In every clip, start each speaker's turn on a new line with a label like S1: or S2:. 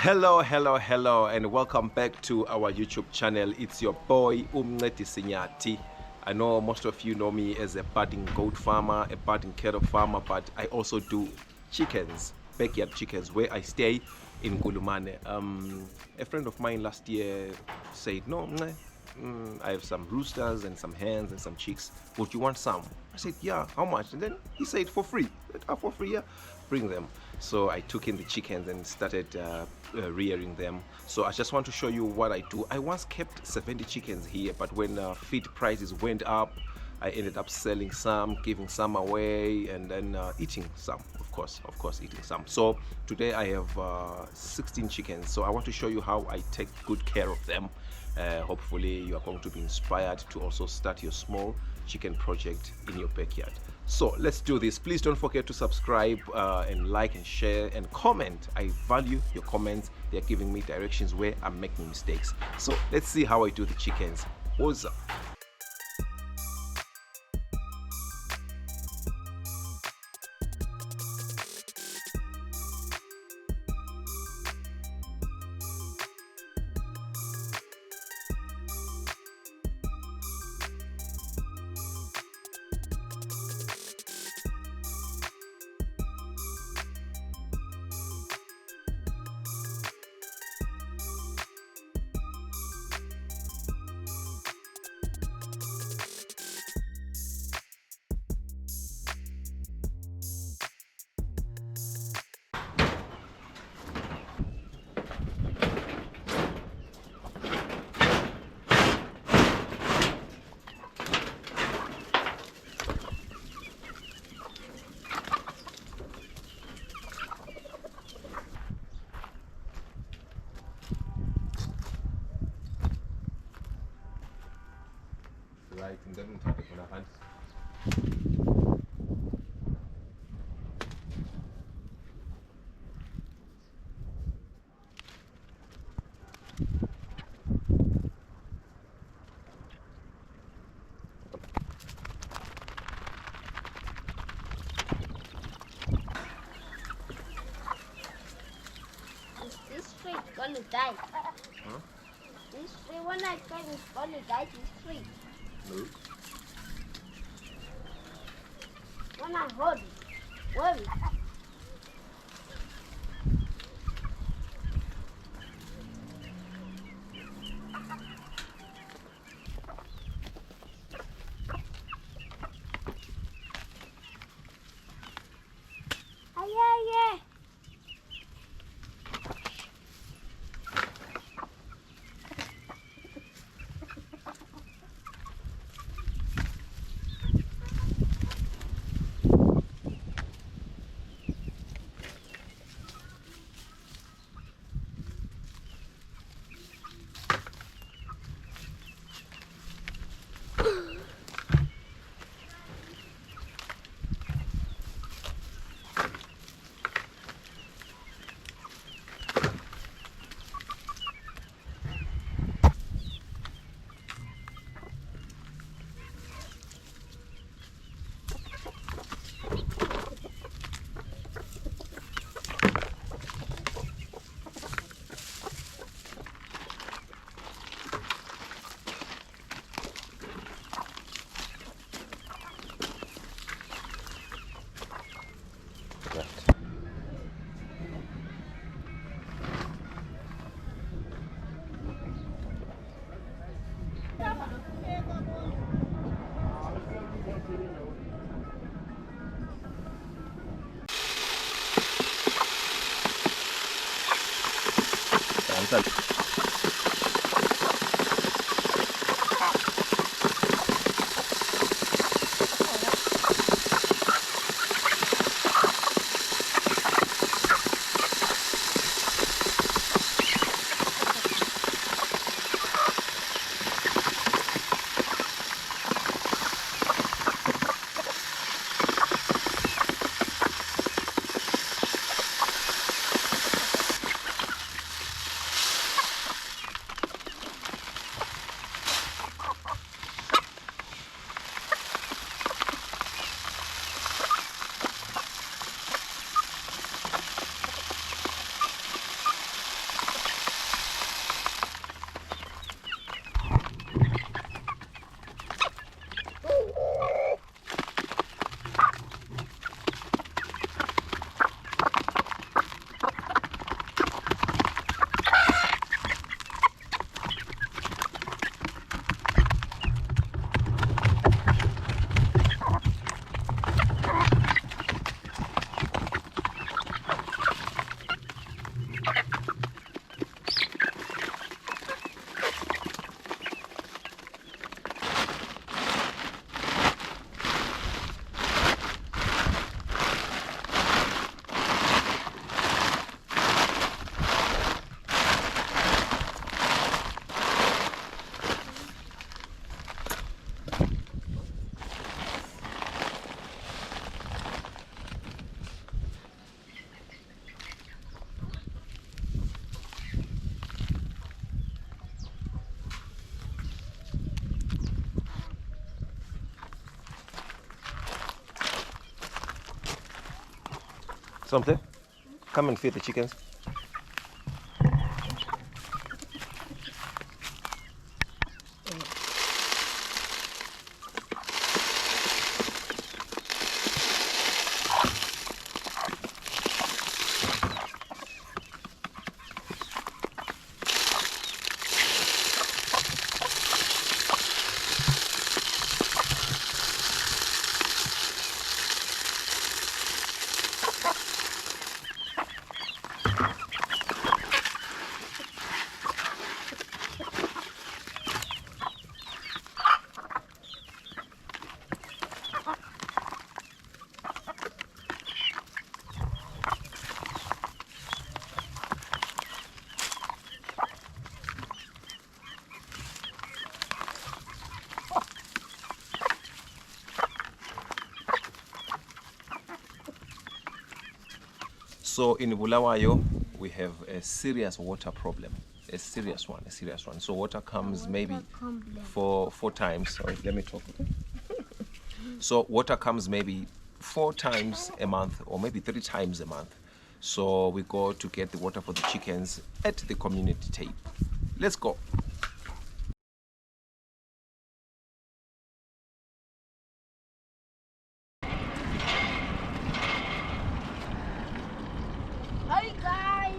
S1: Hello, and welcome back to our YouTube channel. It's your boy Umncedi Sinyati. I know most of you know me as a budding goat farmer, a budding cattle farmer, but I also do chickens, backyard chickens, where I stay in Gulumane. A friend of mine last year said, "No, I have some roosters and some hens and some chicks. Would you want some?" I said, "Yeah, how much?" And then he said, "For free." I said, for free, yeah, bring them. So I took in the chickens and started rearing them. So I just want to show you what I do. I once kept 70 chickens here, but when feed prices went up, I ended up selling some, giving some away, and then eating some, of course, eating some. So today I have 16 chickens. So I want to show you how I take good care of them. Hopefully you are going to be inspired to also start your small chicken project in your backyard. So let's do this. Please don't forget to subscribe and like and share and comment. I value your comments. They're giving me directions where I'm making mistakes. So let's see how I do the chickens. What's up? Right, and then we'll take it on our hands.
S2: This tree gonna die.
S1: Huh?
S2: This tree, when I plant, is gonna die. This tree.
S1: No.
S2: When I hold it, worry. Yeah.
S1: Right. Something? Come and feed the chickens. So in Bulawayo, we have a serious water problem, a serious one. So water comes maybe four times. Sorry, let me talk. So water comes maybe 4 times a month or maybe 3 times a month. So we go to get the water for the chickens at the community tape. Let's go.
S2: Hi guys.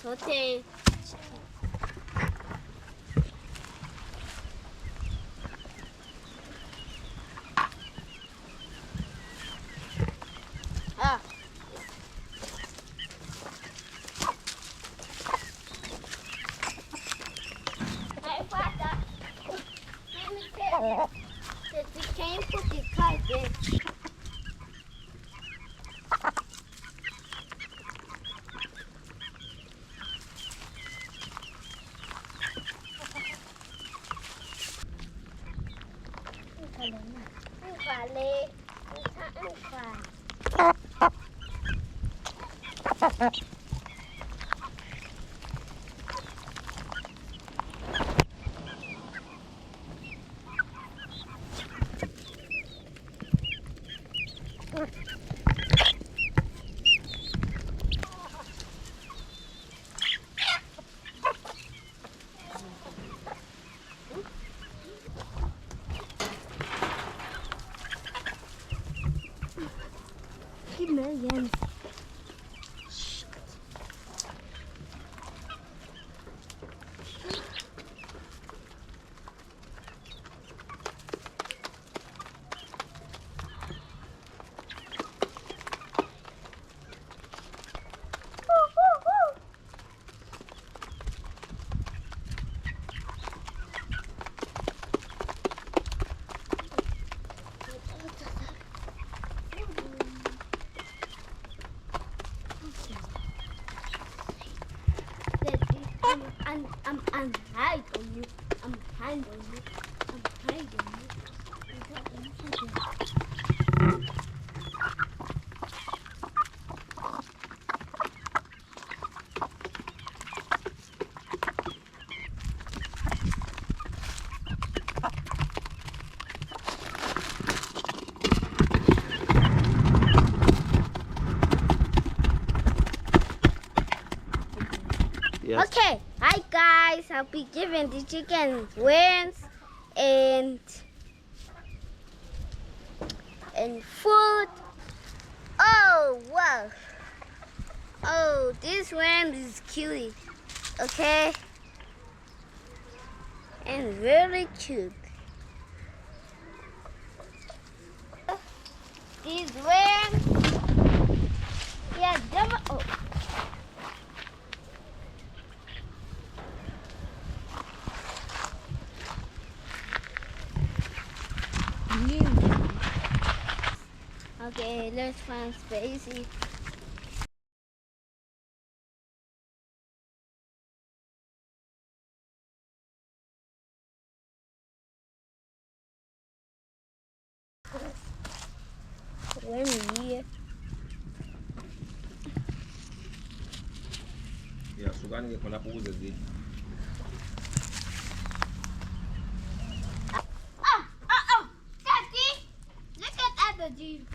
S2: Saute. Ah. Hey, Father. Let me tell you that we can't put the car there. Millions. I'm hide on you. I'm hide on you. I'm hide on you.
S1: Yes.
S2: Okay, hi guys. I'll be giving the chicken worms and food. Oh wow! Oh, this worm is cute. Okay, and very cute. These worms, yeah, double. Oh. Okay, let's find Spacey. Let me here.
S1: Yeah, sukani ke khona kuze zi.
S2: Oh, Daddy! Look at the dude.